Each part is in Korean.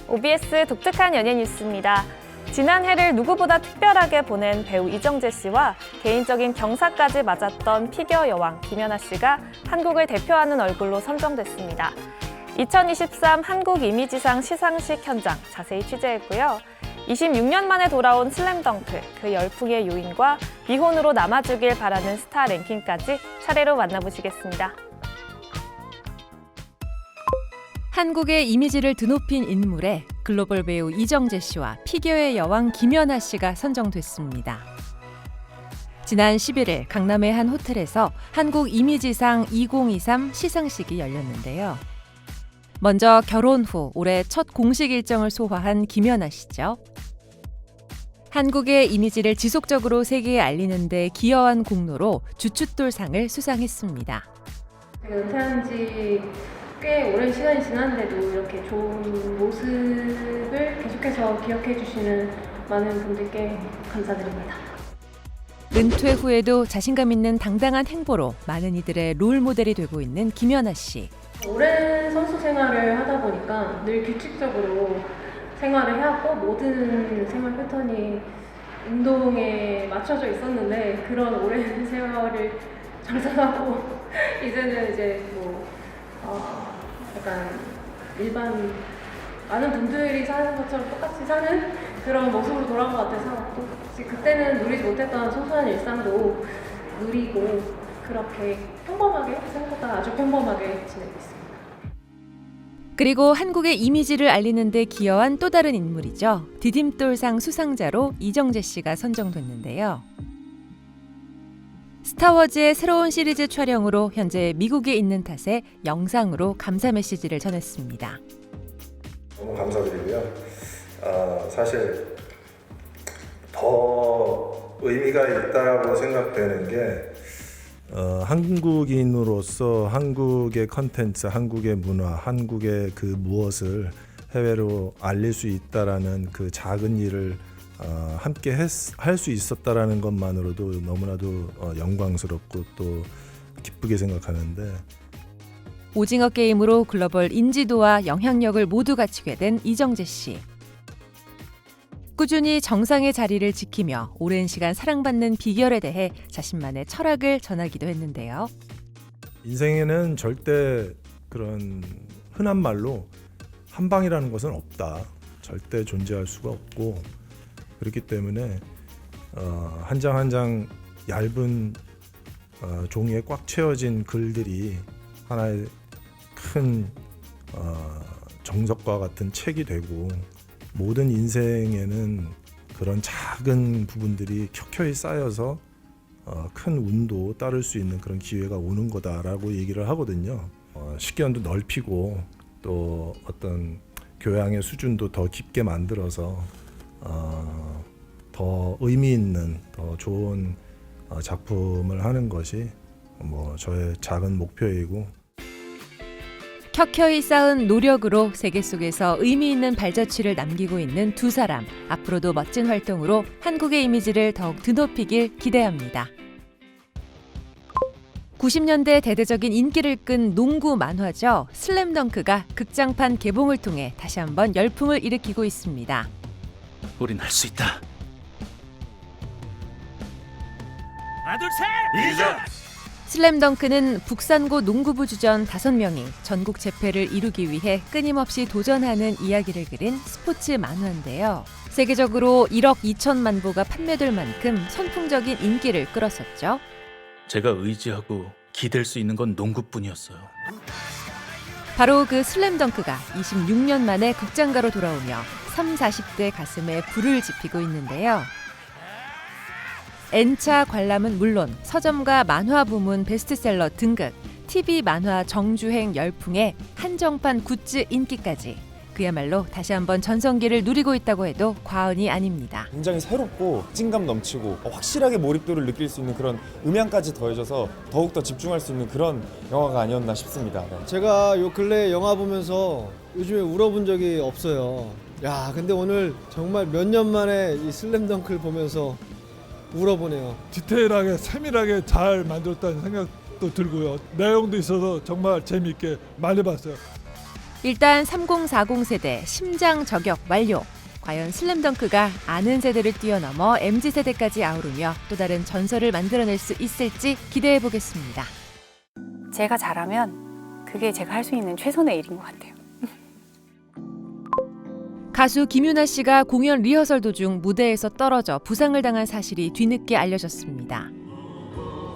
OBS 독특한 연예 뉴스입니다. 지난 해를 누구보다 특별하게 보낸 배우 이정재 씨와 개인적인 경사까지 맞았던 피겨 여왕 김연아 씨가 한국을 대표하는 얼굴로 선정됐습니다. 2023 한국 이미지상 시상식 현장 자세히 취재했고요. 26년 만에 돌아온 슬램덩크, 그 열풍의 요인과 미혼으로 남아주길 바라는 스타 랭킹까지 차례로 만나보시겠습니다. 한국의 이미지를 드높인 인물에 글로벌 배우 이정재 씨와 피겨의 여왕 김연아 씨가 선정됐습니다. 지난 11일 강남의 한 호텔에서 한국 이미지상 2023 시상식이 열렸는데요. 먼저 결혼 후 올해 첫 공식 일정을 소화한 김연아 씨죠. 한국의 이미지를 지속적으로 세계에 알리는 데 기여한 공로로 주춧돌상을 수상했습니다. 제가 은퇴한 지 꽤 오랜 시간이 지났는데도 이렇게 좋은 모습을 계속해서 기억해 주시는 많은 분들께 감사드립니다. 은퇴 후에도 자신감 있는 당당한 행보로 많은 이들의 롤 모델이 되고 있는 김연아 씨. 오랜 선수 생활을 하다 보니까 늘 규칙적으로 생활을 해왔고 모든 생활 패턴이 운동에 맞춰져 있었는데 그런 오랜 세월을 정산하고 이제는 이제 약간 일반 많은 분들이 사는 것처럼 똑같이 사는 그런 모습으로 돌아온 것 같아서 또 그때는 누리지 못했던 소소한 일상도 누리고 그렇게 평범하게 생각보다 아주 평범하게 지내고 있습니다. 그리고 한국의 이미지를 알리는 데 기여한 또 다른 인물이죠. 디딤돌상 수상자로 이정재 씨가 선정됐는데요. 스타워즈의 새로운 시리즈 촬영으로 현재 미국에 있는 탓에 영상으로 감사 메시지를 전했습니다. 너무 감사드리고요. 사실 더 의미가 있다고 생각되는 게 한국인으로서 한국의 컨텐츠, 한국의 문화, 한국의 그 무엇을 해외로 알릴 수 있다라는 그 작은 일을 함께 할 수 있었다라는 것만으로도 너무나도 영광스럽고 또 기쁘게 생각하는데, 오징어 게임으로 글로벌 인지도와 영향력을 모두 갖추게 된 이정재 씨. 꾸준히 정상의 자리를 지키며 오랜 시간 사랑받는 비결에 대해 자신만의 철학을 전하기도 했는데요. 인생에는 절대 그런 흔한 말로 한 방이라는 것은 없다. 절대 존재할 수가 없고, 그렇기 때문에 한 장 한 장 얇은 종이에 꽉 채워진 글들이 하나의 큰 정석과 같은 책이 되고, 모든 인생에는 그런 작은 부분들이 켜켜이 쌓여서 큰 운도 따를 수 있는 그런 기회가 오는 거다라고 얘기를 하거든요. 식견도 넓히고 또 어떤 교양의 수준도 더 깊게 만들어서 더 의미 있는 더 좋은 작품을 하는 것이 저의 작은 목표이고, 켜켜이 쌓은 노력으로 세계 속에서 의미 있는 발자취를 남기고 있는 두 사람. 앞으로도 멋진 활동으로 한국의 이미지를 더욱 드높이길 기대합니다. 90년대 대대적인 인기를 끈 농구 만화죠. 슬램덩크가 극장판 개봉을 통해 다시 한번 열풍을 일으키고 있습니다. 우린 할 수 있다. 하나 둘 셋! 이자! 슬램덩크는 북산고 농구부 주전 5명이 전국 재패를 이루기 위해 끊임없이 도전하는 이야기를 그린 스포츠 만화인데요. 세계적으로 1억 2천만 부가 판매될 만큼 선풍적인 인기를 끌었었죠. 제가 의지하고 기댈 수 있는 건 농구뿐이었어요. 바로 그 슬램덩크가 26년 만에 극장가로 돌아오며 30, 40대 가슴에 불을 지피고 있는데요. N차 관람은 물론 서점과 만화 부문 베스트셀러 등극, TV 만화 정주행 열풍에 한정판 굿즈 인기까지, 그야말로 다시 한번 전성기를 누리고 있다고 해도 과언이 아닙니다. 굉장히 새롭고 찐감 넘치고 확실하게 몰입도를 느낄 수 있는 그런 음향까지 더해져서 더욱더 집중할 수 있는 그런 영화가 아니었나 싶습니다. 네. 제가 요 근래 영화 보면서 요즘에 울어본 적이 없어요. 야, 근데 오늘 정말 몇 년 만에 이 슬램덩크를 보면서 울어보네요. 디테일하게 세밀하게 잘 만들었다는 생각도 들고요. 내용도 있어서 정말 재미있게 많이 봤어요. 일단 3040 세대 심장 저격 완료. 과연 슬램덩크가 아는 세대를 뛰어넘어 MZ세대까지 아우르며 또 다른 전설을 만들어낼 수 있을지 기대해 보겠습니다. 제가 잘하면 그게 제가 할 수 있는 최선의 일인 것 같아요. 가수 김유나 씨가 공연 리허설 도중 무대에서 떨어져 부상을 당한 사실이 뒤늦게 알려졌습니다.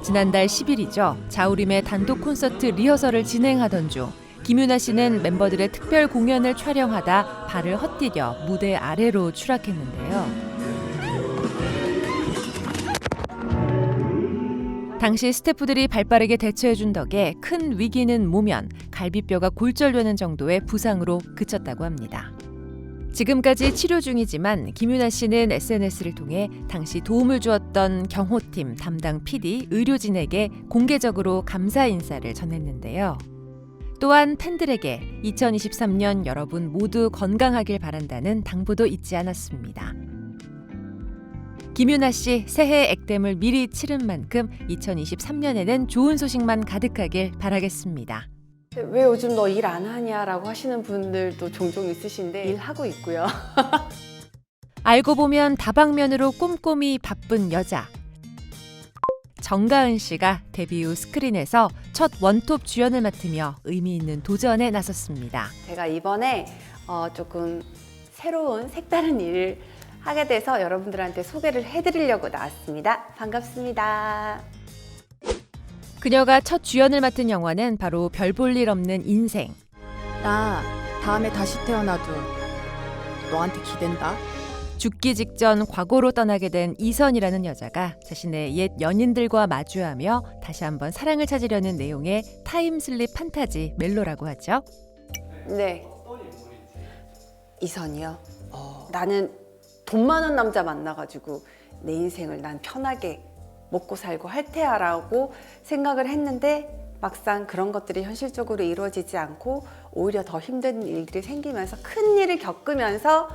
지난달 10일이죠. 자우림의 단독 콘서트 리허설을 진행하던 중 김유나 씨는 멤버들의 특별 공연을 촬영하다 발을 헛디뎌 무대 아래로 추락했는데요. 당시 스태프들이 발빠르게 대처해준 덕에 큰 위기는 모면 갈비뼈가 골절되는 정도의 부상으로 그쳤다고 합니다. 지금까지 치료 중이지만 김유나 씨는 SNS를 통해 당시 도움을 주었던 경호팀 담당 PD, 의료진에게 공개적으로 감사 인사를 전했는데요. 또한 팬들에게 2023년 여러분 모두 건강하길 바란다는 당부도 잊지 않았습니다. 김유나 씨 새해 액땜을 미리 치른 만큼 2023년에는 좋은 소식만 가득하길 바라겠습니다. 왜 요즘 너 일 안 하냐라고 하시는 분들도 종종 있으신데 일하고 있고요. 알고 보면 다방면으로 꼼꼼히 바쁜 여자. 정가은 씨가 데뷔 후 스크린에서 첫 원톱 주연을 맡으며 의미 있는 도전에 나섰습니다. 제가 이번에 조금 새로운 색다른 일을 하게 돼서 여러분들한테 소개를 해드리려고 나왔습니다. 반갑습니다. 그녀가 첫 주연을 맡은 영화는 바로 별 볼 일 없는 인생. 나 다음에 다시 태어나도 너한테 기댄다. 죽기 직전 과거로 떠나게 된 이선이라는 여자가 자신의 옛 연인들과 마주하며 다시 한번 사랑을 찾으려는 내용의 타임슬립 판타지 멜로라고 하죠. 네. 이선이요. 나는 돈 많은 남자 만나가지고 내 인생을 난 편하게 먹고 살고 할 테야라고 생각을 했는데 막상 그런 것들이 현실적으로 이루어지지 않고 오히려 더 힘든 일들이 생기면서 큰 일을 겪으면서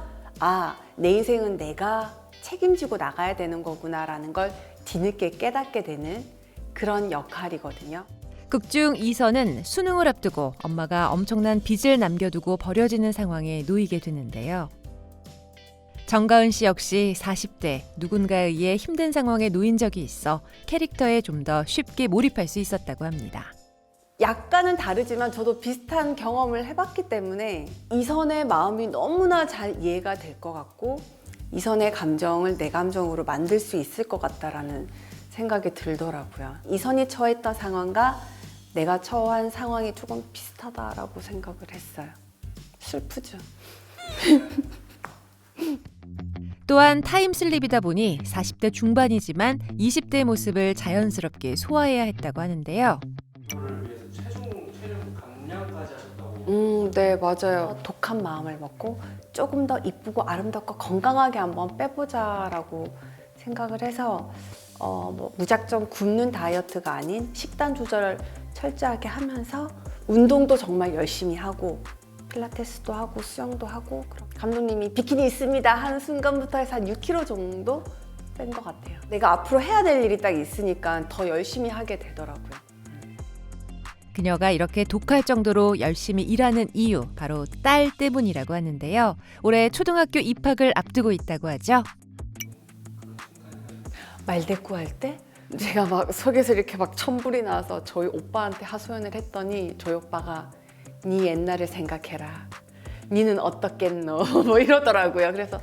내 인생은 내가 책임지고 나가야 되는 거구나라는 걸 뒤늦게 깨닫게 되는 그런 역할이거든요. 극중 이선은 수능을 앞두고 엄마가 엄청난 빚을 남겨두고 버려지는 상황에 놓이게 되는데요. 정가은 씨 역시 40대 누군가에 의해 힘든 상황에 놓인 적이 있어 캐릭터에 좀 더 쉽게 몰입할 수 있었다고 합니다. 약간은 다르지만 저도 비슷한 경험을 해봤기 때문에 이선의 마음이 너무나 잘 이해가 될 것 같고 이선의 감정을 내 감정으로 만들 수 있을 것 같다라는 생각이 들더라고요. 이선이 처했던 상황과 내가 처한 상황이 조금 비슷하다라고 생각을 했어요. 슬프죠. 또한 타임슬립이다 보니 40대 중반이지만 20대의 모습을 자연스럽게 소화해야 했다고 하는데요. 네, 맞아요. 독한 마음을 먹고 조금 더 이쁘고 아름답고 건강하게 한번 빼보자라고 생각을 해서 무작정 굶는 다이어트가 아닌 식단 조절을 철저하게 하면서 운동도 정말 열심히 하고 필라테스도 하고 수영도 하고 감독님이 비키니 있습니다 하는 순간부터 해서 한 6kg 정도 뺀 것 같아요. 내가 앞으로 해야 될 일이 딱 있으니까 더 열심히 하게 되더라고요. 그녀가 이렇게 독할 정도로 열심히 일하는 이유 바로 딸 때문이라고 하는데요. 올해 초등학교 입학을 앞두고 있다고 하죠. 말대꾸할 때 제가 막 속에서 이렇게 막 천불이 나서 저희 오빠한테 하소연을 했더니 저희 오빠가 네 옛날을 생각해라. 니는 어떻겠노? 뭐 이러더라고요. 그래서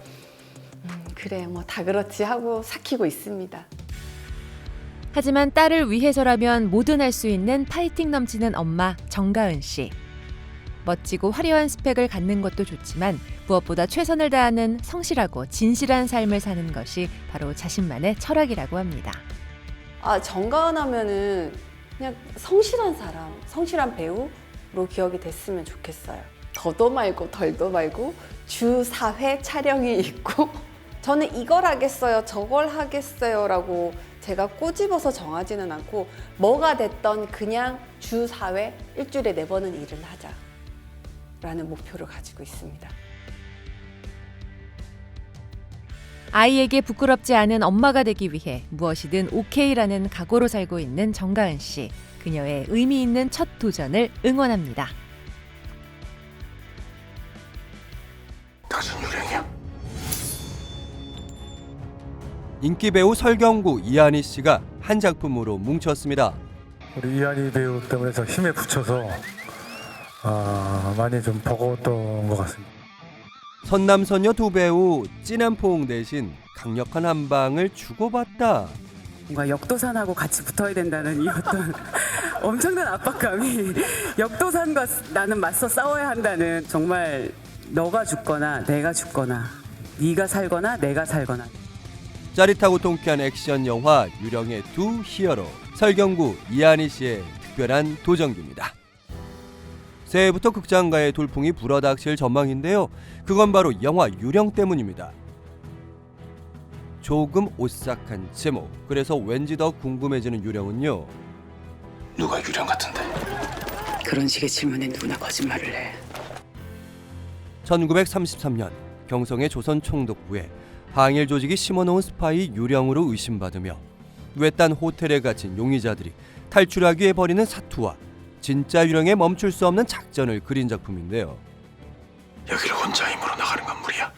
그래 뭐 다 그렇지 하고 삭히고 있습니다. 하지만 딸을 위해서라면 뭐든 할 수 있는 파이팅 넘치는 엄마 정가은 씨. 멋지고 화려한 스펙을 갖는 것도 좋지만 무엇보다 최선을 다하는 성실하고 진실한 삶을 사는 것이 바로 자신만의 철학이라고 합니다. 정가은 하면은 그냥 성실한 사람, 성실한 배우로 기억이 됐으면 좋겠어요. 더도 말고 덜도 말고 주 4회 촬영이 있고 저는 이걸 하겠어요, 저걸 하겠어요 라고 제가 꼬집어서 정하지는 않고 뭐가 됐던 그냥 주 4회 일주일에 4번은 일을 하자 라는 목표를 가지고 있습니다. 아이에게 부끄럽지 않은 엄마가 되기 위해 무엇이든 오케이라는 각오로 살고 있는 정가은 씨. 그녀의 의미 있는 첫 도전을 응원합니다. 인기 배우 설경구, 이한희 씨가 한 작품으로 뭉쳤습니다. 우리 이한희 배우 때문에 저 힘에 붙여서 많이 좀 버거웠던 것 같습니다. 선남선녀 두 배우 진한 포옹 대신 강력한 한 방을 주고받다. 뭔가 역도산하고 같이 붙어야 된다는 이 어떤 엄청난 압박감이 역도산과 나는 맞서 싸워야 한다는 정말 너가 죽거나 내가 죽거나 네가 살거나 내가 살거나 짜릿하고 통쾌한 액션 영화 유령의 두 히어로 설경구, 이한희 씨의 특별한 도전기입니다. 새해부터 극장가의 돌풍이 불어닥칠 전망인데요. 그건 바로 영화 유령 때문입니다. 조금 오싹한 제목, 그래서 왠지 더 궁금해지는 유령은요. 누가 유령 같은데? 그런 식의 질문에 누구나 거짓말을 해. 1933년 경성의 조선 총독부에 항일 조직이 심어놓은 스파이 유령으로 의심받으며 외딴 호텔에 갇힌 용의자들이 탈출하기 위해 벌이는 사투와 진짜 유령에 멈출 수 없는 작전을 그린 작품인데요. 여기를 혼자 힘으로 나가는 건 무리야.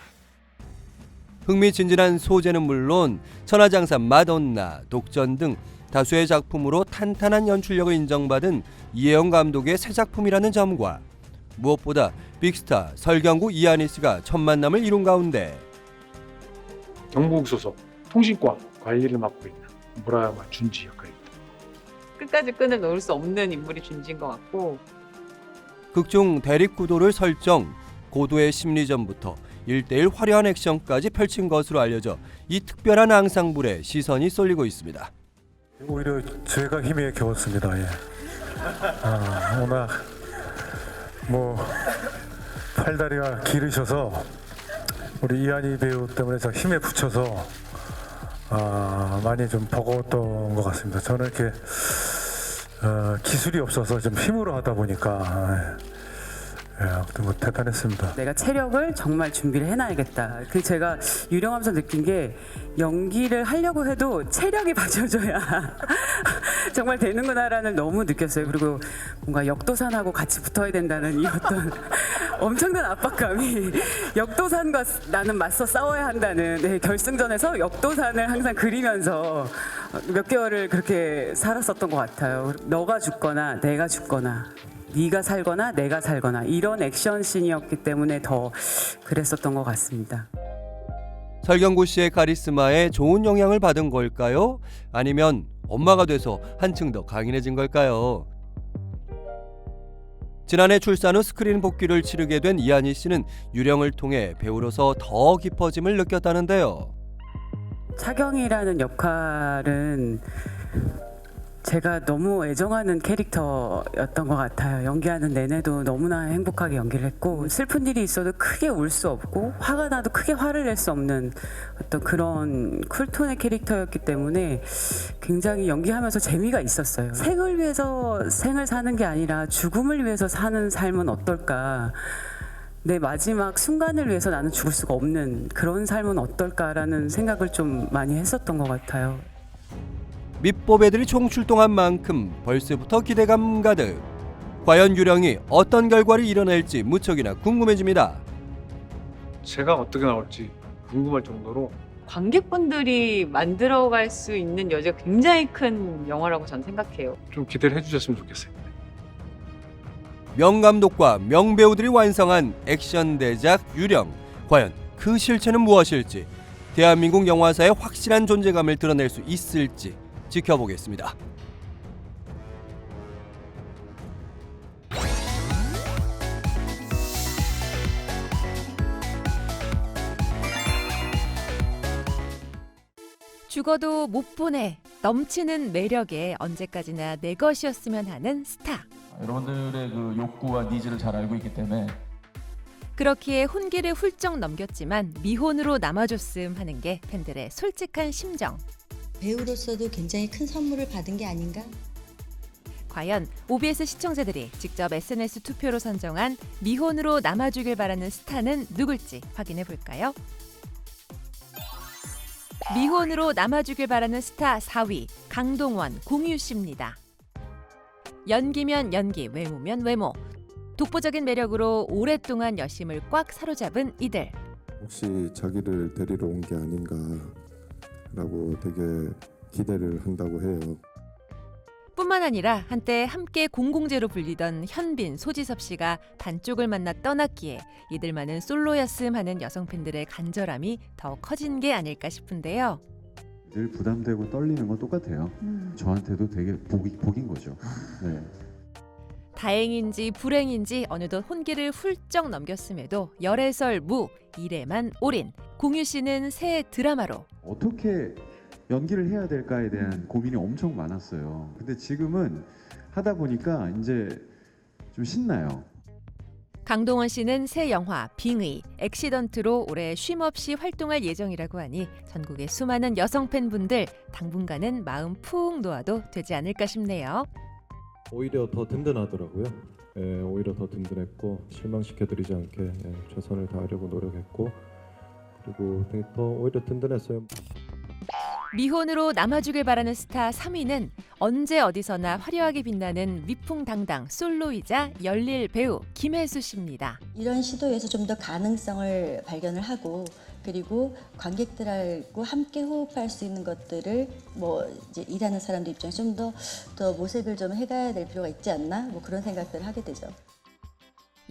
흥미진진한 소재는 물론 천하장사 마돈나, 독전 등 다수의 작품으로 탄탄한 연출력을 인정받은 이혜영 감독의 새 작품이라는 점과 무엇보다 빅스타 설경구, 이한희 씨가 첫 만남을 이룬 가운데 경북 소속 통신과 관리를 맡고 있는 무라야마 준지 역할입니다. 끝까지 끈을 놓을 수 없는 인물이 준지인 것 같고 극중 대립구도를 설정, 고도의 심리전부터 1대1 화려한 액션까지 펼친 것으로 알려져 이 특별한 앙상블에 시선이 쏠리고 있습니다. 오히려 제가 힘에 겨웠습니다. 예. 워낙 팔다리가 길으셔서 우리 이한희 배우 때문에 저 힘에 붙여서 많이 좀 버거웠던 것 같습니다. 저는 이렇게 기술이 없어서 좀 힘으로 하다 보니까 아무튼 대단했습니다. 내가 체력을 정말 준비를 해놔야겠다. 제가 유령하면서 느낀 게 연기를 하려고 해도 체력이 받쳐줘야 정말 되는구나라는 너무 느꼈어요. 그리고 뭔가 역도산하고 같이 붙어야 된다는 이 어떤 엄청난 압박감이 역도산과 나는 맞서 싸워야 한다는 결승전에서 역도산을 항상 그리면서 몇 개월을 그렇게 살았었던 것 같아요. 너가 죽거나 내가 죽거나 네가 살거나 내가 살거나 이런 액션씬이었기 때문에 더 그랬었던 것 같습니다. 설경구 씨의 카리스마에 좋은 영향을 받은 걸까요? 아니면 엄마가 돼서 한층 더 강인해진 걸까요? 지난해 출산 후 스크린 복귀를 치르게 된 이한희 씨는 유령을 통해 배우로서 더 깊어짐을 느꼈다는데요. 차경이라는 역할은 제가 너무 애정하는 캐릭터였던 것 같아요. 연기하는 내내도 너무나 행복하게 연기를 했고 슬픈 일이 있어도 크게 울 수 없고 화가 나도 크게 화를 낼 수 없는 어떤 그런 쿨톤의 캐릭터였기 때문에 굉장히 연기하면서 재미가 있었어요. 생을 위해서 생을 사는 게 아니라 죽음을 위해서 사는 삶은 어떨까? 내 마지막 순간을 위해서 나는 죽을 수가 없는 그런 삶은 어떨까라는 생각을 좀 많이 했었던 것 같아요. 밑보 애들이 총출동한 만큼 벌써부터 기대감 가득. 과연 유령이 어떤 결과를 이뤄낼지 무척이나 궁금해집니다. 제가 어떻게 나올지 궁금할 정도로 관객분들이 만들어갈 수 있는 여지가 굉장히 큰 영화라고 저는 생각해요. 좀 기대를 해주셨으면 좋겠어요. 명감독과 명배우들이 완성한 액션 대작 유령. 과연 그 실체는 무엇일지, 대한민국 영화사의 확실한 존재감을 드러낼 수 있을지 지켜보겠습니다. 죽어도 못 보내 넘치는 매력에 언제까지나 내 것이었으면 하는 스타. 여러분들의 그 욕구와 니즈를 잘 알고 있기 때문에 그렇기에 혼기를 훌쩍 넘겼지만 미혼으로 남아줬음 하는 게 팬들의 솔직한 심정. 배우로서도 굉장히 큰 선물을 받은 게 아닌가? 과연 OBS 시청자들이 직접 SNS 투표로 선정한 미혼으로 남아주길 바라는 스타는 누굴지 확인해 볼까요? 미혼으로 남아주길 바라는 스타 4위 강동원, 공유 씨입니다. 연기면 연기, 외모면 외모. 독보적인 매력으로 오랫동안 여심을 꽉 사로잡은 이들. 혹시 자기를 데리러 온 게 아닌가 거다라고 되게 기대를 한다고 해요. 뿐만 아니라 한때 함께 공공재로 불리던 현빈, 소지섭 씨가 반쪽을 만나 떠났기에 이들만은 솔로였음 하는 여성 팬들의 간절함이 더 커진 게 아닐까 싶은데요. 늘 부담되고 떨리는 건 똑같아요. 저한테도 되게 복인 거죠. 네. 다행인지 불행인지 어느덧 혼기를 훌쩍 넘겼음에도 열애설무, 일에만 올인. 공유 씨는 새 드라마로 어떻게 연기를 해야 될까에 대한 고민이 엄청 많았어요. 근데 지금은 하다 보니까 이제 좀 신나요. 강동원 씨는 새 영화 빙의, 액시던트로 올해 쉼없이 활동할 예정이라고 하니 전국의 수많은 여성 팬분들 당분간은 마음 푹 놓아도 되지 않을까 싶네요. 오히려 더 든든하더라고요. 예, 오히려 더 든든했고 실망시켜드리지 않게 최선을 다하려고 노력했고 그리고 되게 더 오히려 든든했어요. 미혼으로 남아주길 바라는 스타 3위는 언제 어디서나 화려하게 빛나는 위풍당당 솔로이자 열릴 배우 김혜수 씨입니다. 이런 시도에서 좀 더 가능성을 발견을 하고 그리고 관객들하고 함께 호흡할 수 있는 것들을 뭐 이제 일하는 사람들 입장에서 좀 더 모색을 좀 해가야 될 필요가 있지 않나 뭐 그런 생각들을 하게 되죠.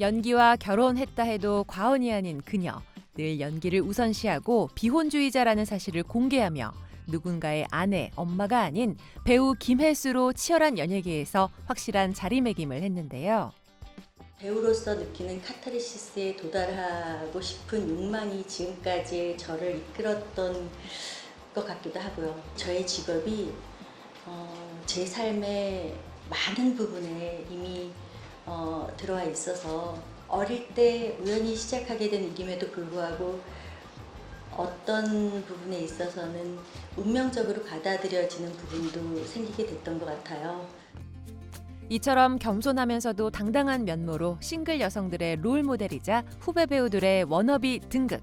연기와 결혼했다 해도 과언이 아닌 그녀. 늘 연기를 우선시하고 비혼주의자라는 사실을 공개하며 누군가의 아내, 엄마가 아닌 배우 김혜수로 치열한 연예계에서 확실한 자리매김을 했는데요. 배우로서 느끼는 카타르시스에 도달하고 싶은 욕망이 지금까지 저를 이끌었던 것 같기도 하고요. 저의 직업이 제 삶의 많은 부분에 이미 들어와 있어서 어릴 때 우연히 시작하게 된 일임에도 불구하고 어떤 부분에 있어서는 운명적으로 받아들여지는 부분도 생기게 됐던 것 같아요. 이처럼 겸손하면서도 당당한 면모로 싱글 여성들의 롤 모델이자 후배 배우들의 워너비 등극.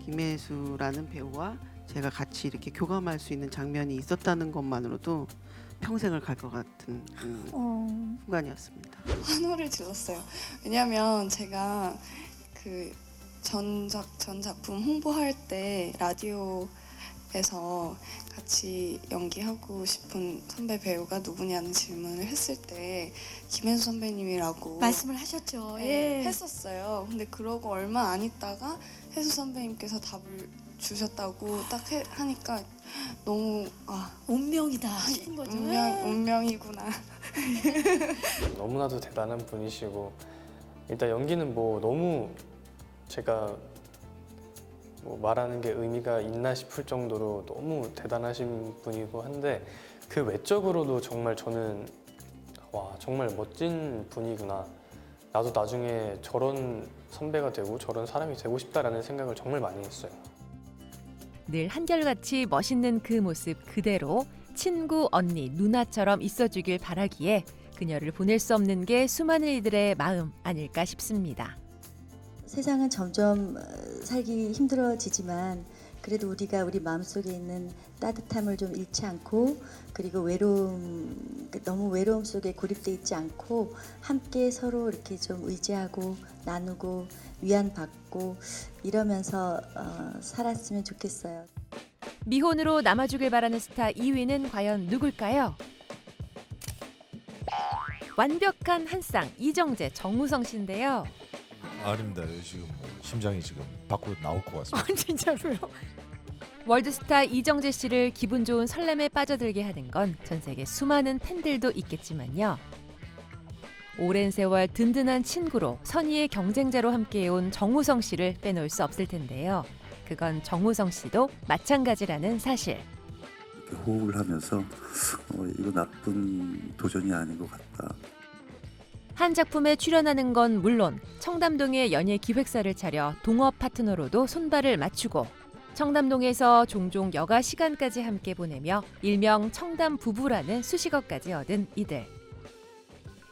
김혜수라는 배우와 제가 같이 이렇게 교감할 수 있는 장면이 있었다는 것만으로도 평생을 갈 것 같은 순간이었습니다. 환호를 질렀어요. 왜냐하면 제가 그 전 작품 홍보할 때 라디오에서 같이 연기하고 싶은 선배 배우가 누구냐는 질문을 했을 때 김혜수 선배님이라고 말씀을 하셨죠. 네, 했었어요. 근데 그러고 얼마 안 있다가 혜수 선배님께서 답을 주셨다고 딱 하니까 너무 운명이다 싶은 거죠. 운명이구나. 너무나도 대단한 분이시고 일단 연기는 뭐 너무 제가 뭐 말하는 게 의미가 있나 싶을 정도로 너무 대단하신 분이고 한데 그 외적으로도 정말 저는 와 정말 멋진 분이구나. 나도 나중에 저런 선배가 되고 저런 사람이 되고 싶다라는 생각을 정말 많이 했어요. 늘 한결같이 멋있는 그 모습 그대로 친구, 언니, 누나처럼 있어주길 바라기에 그녀를 보낼 수 없는 게 수많은 이들의 마음 아닐까 싶습니다. 세상은 점점 살기 힘들어지지만 그래도 우리가 우리 마음속에 있는 따뜻함을 좀 잃지 않고 그리고 너무 외로움 속에 고립돼 있지 않고 함께 서로 이렇게 좀 의지하고 나누고 위안받고 이러면서 살았으면 좋겠어요. 미혼으로 남아주길 바라는 스타 2위는 과연 누굴까요? 완벽한 한 쌍 이정재, 정우성 씨인데요. 아닙니다. 지금 심장이 지금 밖으로 나올 것 같습니다. 진짜로요? 월드스타 이정재 씨를 기분 좋은 설렘에 빠져들게 하는 건 전 세계 수많은 팬들도 있겠지만요. 오랜 세월 든든한 친구로 선의의 경쟁자로 함께해온 정우성 씨를 빼놓을 수 없을 텐데요. 그건 정우성 씨도 마찬가지라는 사실. 이렇게 호흡을 하면서 이거 나쁜 도전이 아닌 것 같다. 한 작품에 출연하는 건 물론 청담동에 연예 기획사를 차려 동업 파트너로도 손발을 맞추고 청담동에서 종종 여가 시간까지 함께 보내며 일명 청담 부부라는 수식어까지 얻은 이들.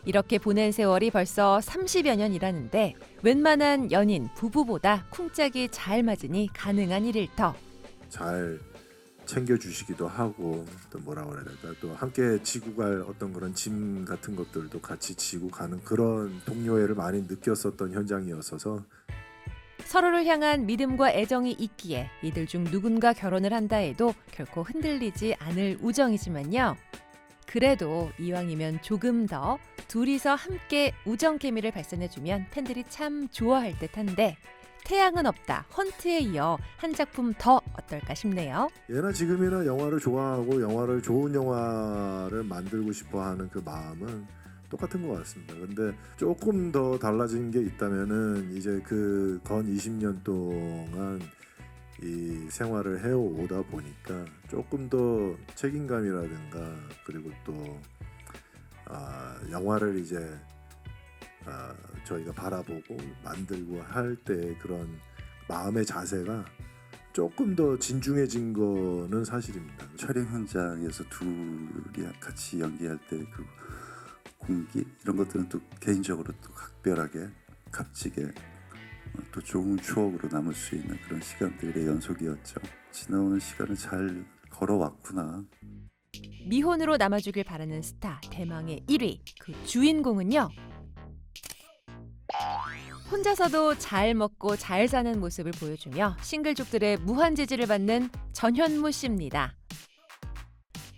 이렇게 보낸 세월이 벌써 30여 년이라는데 웬만한 연인, 부부보다 쿵짝이 잘 맞으니 가능한 일일 터. 잘 챙겨주시기도 하고 또 뭐라고 그래야 될까 또 함께 지고 갈 어떤 그런 짐 같은 것들도 같이 지고 가는 그런 동료애를 많이 느꼈었던 현장이었어서 서로를 향한 믿음과 애정이 있기에 이들 중 누군가 결혼을 한다 해도 결코 흔들리지 않을 우정이지만요. 그래도 이왕이면 조금 더 둘이서 함께 우정 케미를 발산해주면 팬들이 참 좋아할 듯한데 태양은 없다, 헌트에 이어 한 작품 더 어떨까 싶네요. 예나 지금이나 영화를 좋아하고 영화를 좋은 영화를 만들고 싶어하는 그 마음은 똑같은 것 같습니다. 근데 조금 더 달라진 게 있다면은 이제 그 건 20년 동안 이 생활을 해오다 보니까 조금 더 책임감이라든가 그리고 또 영화를 이제 저희가 바라보고 만들고 할 때 그런 마음의 자세가 조금 더 진중해진 거는 사실입니다. 촬영 현장에서 둘이 같이 연기할 때 그 공기 이런 것들은 또 개인적으로 또 각별하게 값지게 또 좋은 추억으로 남을 수 있는 그런 시간들의 연속이었죠. 지나오는 시간을 잘 걸어왔구나. 미혼으로 남아주길 바라는 스타 대망의 1위, 그 주인공은요. 혼자서도 잘 먹고 잘 사는 모습을 보여주며 싱글족들의 무한 지지를 받는 전현무 씨입니다.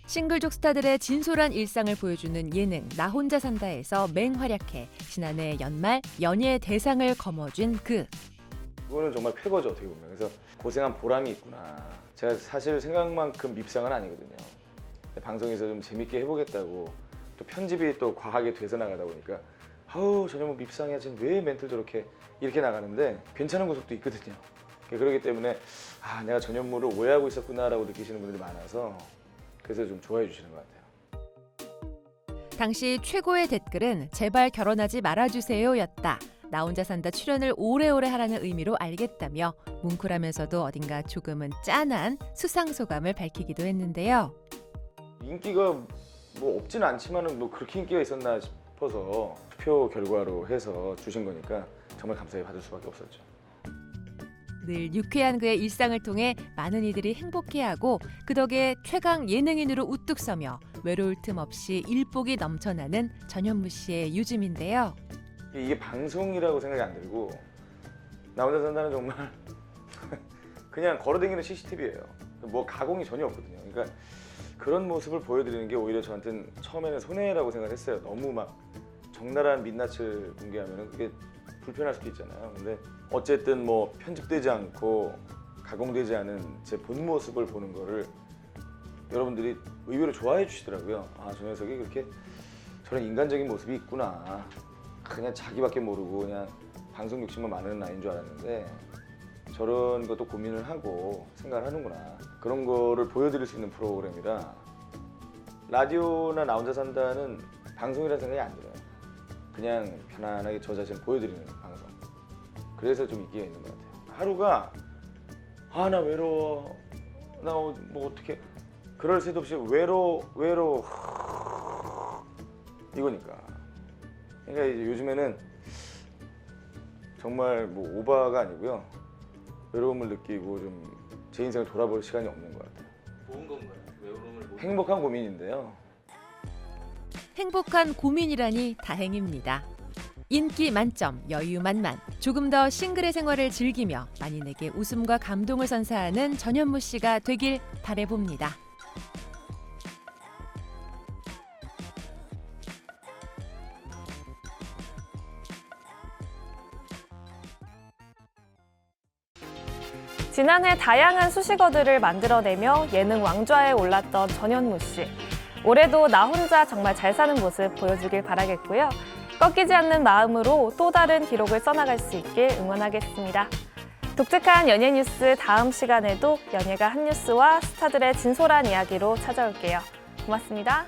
싱글족 스타들의 진솔한 일상을 보여주는 예능 나 혼자 산다에서 맹활약해 지난해 연말 연예 대상을 거머쥔 그거는 정말 쾌거죠, 어떻게 보면. 그래서 고생한 보람이 있구나. 제가 사실 생각만큼 밉상은 아니거든요. 방송에서 좀 재밌게 해보겠다고 또 편집이 또 과하게 돼서 나가다 보니까 아우 전현무 밉상이야, 지금 왜 멘트 저렇게 이렇게 나가는데 괜찮은 구석도 있거든요. 그렇기 때문에 내가 전현무를 오해하고 있었구나라고 느끼시는 분들이 많아서 그래서 좀 좋아해 주시는 것 같아요. 당시 최고의 댓글은 제발 결혼하지 말아주세요였다. 나 혼자 산다 출연을 오래오래 하라는 의미로 알겠다며 뭉클하면서도 어딘가 조금은 짠한 수상 소감을 밝히기도 했는데요. 인기가 뭐 없지는 않지만은 뭐 그렇게 인기가 있었나 싶어서 투표 결과로 해서 주신 거니까 정말 감사히 받을 수밖에 없었죠. 늘 유쾌한 그의 일상을 통해 많은 이들이 행복해하고 그 덕에 최강 예능인으로 우뚝 서며 외로울 틈 없이 일복이 넘쳐나는 전현무 씨의 요즘인데요. 이게 방송이라고 생각이 안 들고 나 혼자 산다는 정말 그냥 걸어다니는 CCTV예요. 뭐 가공이 전혀 없거든요. 그러니까 그런 모습을 보여드리는 게 오히려 저한테는 처음에는 손해라고 생각했어요. 너무 막 적나라한 민낯을 공개하면 그게 불편할 수도 있잖아요. 근데 어쨌든 뭐 편집되지 않고 가공되지 않은 제 본 모습을 보는 거를 여러분들이 의외로 좋아해 주시더라고요. 저 녀석이 그렇게 저런 인간적인 모습이 있구나. 그냥 자기밖에 모르고 그냥 방송 욕심만 많은 아이인 줄 알았는데 저런 것도 고민을 하고 생각을 하는구나. 그런 거를 보여드릴 수 있는 프로그램이라 라디오나 나 혼자 산다는 방송이라는 생각이 안 들어요. 그냥 편안하게 저 자신을 보여드리는 방송. 그래서 좀 인기가 있는 것 같아요. 하루가 나 외로워. 나 뭐 어떻게 그럴 새도 없이 외로워 이거니까. 그러니까 이제 요즘에는 정말 뭐 오바가 아니고요. 외로움을 느끼고 좀 제 인생을 돌아볼 시간이 없는 것 같아요. 좋은 건가요? 외로움을 행복한 고민인데요. 행복한 고민이라니 다행입니다. 인기 만점, 여유 만만, 조금 더 싱글의 생활을 즐기며 만인에게 웃음과 감동을 선사하는 전현무 씨가 되길 바라봅니다. 지난해 다양한 수식어들을 만들어내며 예능 왕좌에 올랐던 전현무 씨. 올해도 나 혼자 정말 잘 사는 모습 보여주길 바라겠고요. 꺾이지 않는 마음으로 또 다른 기록을 써나갈 수 있길 응원하겠습니다. 독특한 연예 뉴스 다음 시간에도 연예가 한 뉴스와 스타들의 진솔한 이야기로 찾아올게요. 고맙습니다.